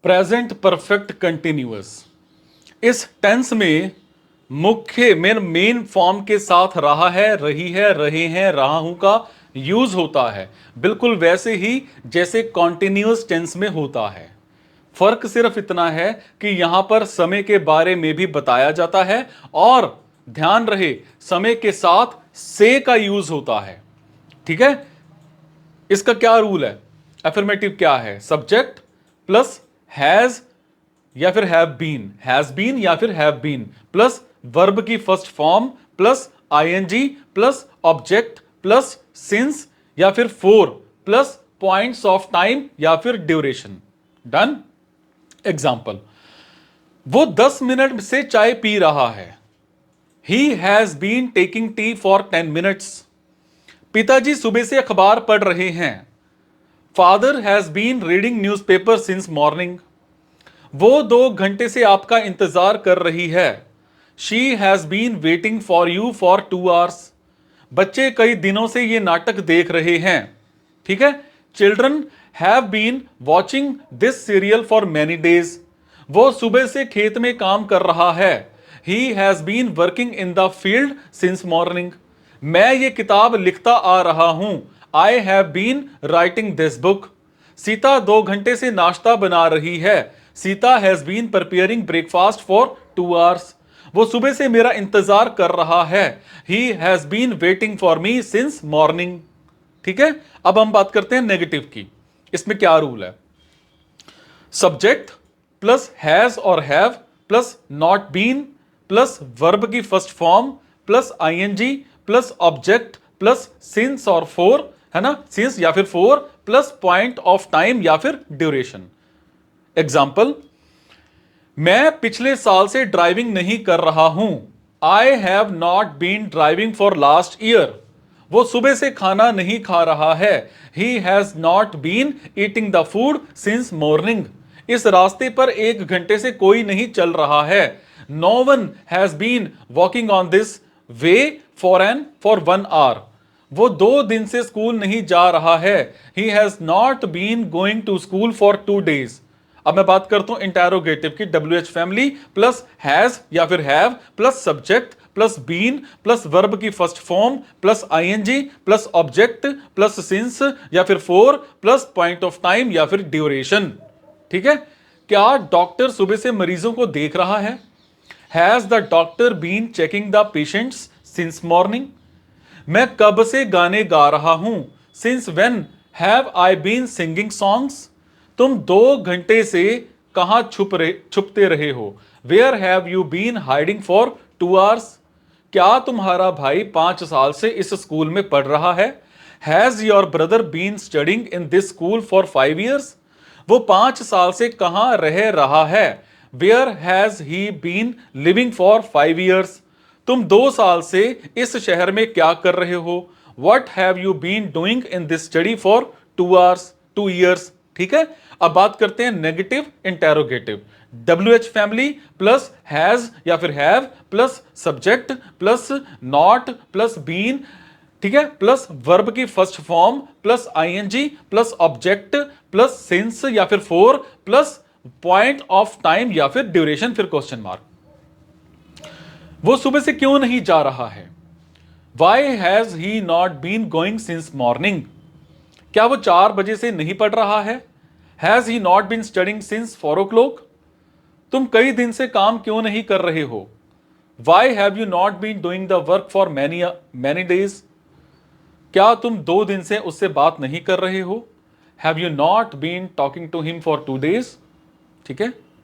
Present perfect continuous, इस tense में मुख्य मेन फॉर्म के साथ रहा है, रही है, रहे हैं, रहा हूं का यूज होता है, बिल्कुल वैसे ही जैसे कॉन्टिन्यूअस टेंस में होता है। फर्क सिर्फ इतना है कि यहां पर समय के बारे में भी बताया जाता है और ध्यान रहे समय के साथ से का यूज होता है। ठीक है, इसका क्या रूल है? अफर्मेटिव क्या है? सब्जेक्ट प्लस हैज या फिर हैज बीन या फिर हैव बीन प्लस वर्ब की first form plus ING plus object plus since या फिर for plus points of time या फिर ड्यूरेशन। डन। एग्जाम्पल, वो 10 मिनट से चाय पी रहा है। He has been taking tea for 10 minutes. पिताजी सुबह से अखबार पढ़ रहे हैं। Father has been reading newspaper since morning. वो 2 घंटे से आपका इंतजार कर रही है। She has been waiting for you for 2 hours. बच्चे कई दिनों से ये नाटक देख रहे हैं। ठीक है, children have been watching this serial for many days. वो सुबह से खेत में काम कर रहा है। He has been working in the field since morning. मैं ये किताब लिखता आ रहा हूं। I have been writing this book. Sita 2 घंटे से नाश्ता बना रही है। Sita has been preparing breakfast for 2 hours. वो सुबह से मेरा इंतजार कर रहा है। He has been waiting for me since morning. ठीक है, अब हम बात करते हैं नेगेटिव की। इसमें क्या रूल है? सब्जेक्ट प्लस हैज और have plus not been plus verb की first form plus ING plus object plus since और फोर, है ना, सिंस या फिर for plus point of time या फिर ड्यूरेशन। एग्जाम्पल, मैं पिछले साल से ड्राइविंग नहीं कर रहा हूं। I have not been driving for last year. वो सुबह से खाना नहीं खा रहा है। He has not been eating the food since morning. इस रास्ते पर 1 घंटे से कोई नहीं चल रहा है। No one has been walking on this way for 1 hour. वो 2 दिन से स्कूल नहीं जा रहा है। He has not been going to school for 2 days. अब मैं बात करता हूं इंटेरोगेटिव की। WH फैमिली प्लस हैज या फिर have plus subject plus been plus verb की first form plus ING plus object plus since या फिर for plus point of time या फिर ड्यूरेशन। ठीक है, क्या डॉक्टर सुबह से मरीजों को देख रहा है? Has the doctor been checking the patients since morning. मैं कब से गाने गा रहा हूं। Since when have I been singing songs. तुम 2 घंटे से कहां छुपते रहे हो। Where have you been hiding for 2 hours. क्या तुम्हारा भाई 5 साल से इस स्कूल में पढ़ रहा है? Has your brother been studying in this school for 5 years. वो 5 साल से कहां रह रहा है? Where has he been living for 5 years. तुम 2 साल से इस शहर में क्या कर रहे हो? What have you been doing in this study for 2 years. ठीक है, अब बात करते हैं negative interrogative. WH family plus has या फिर have plus subject plus not plus been, ठीक है, प्लस वर्ब की first form plus ING plus object plus since या फिर for plus point of time या फिर ड्यूरेशन फिर क्वेश्चन मार्क। वो सुबह से क्यों नहीं जा रहा है? Why has he not been going since morning. क्या वो 4 बजे से नहीं पढ़ रहा है? Has he not been studying since 4 o'clock। तुम कई दिन से काम क्यों नहीं कर रहे हो? Why have you not been doing the work for many days. क्या तुम 2 दिन से उससे बात नहीं कर रहे हो? Have you not been talking to him for 2 days। ठीक है।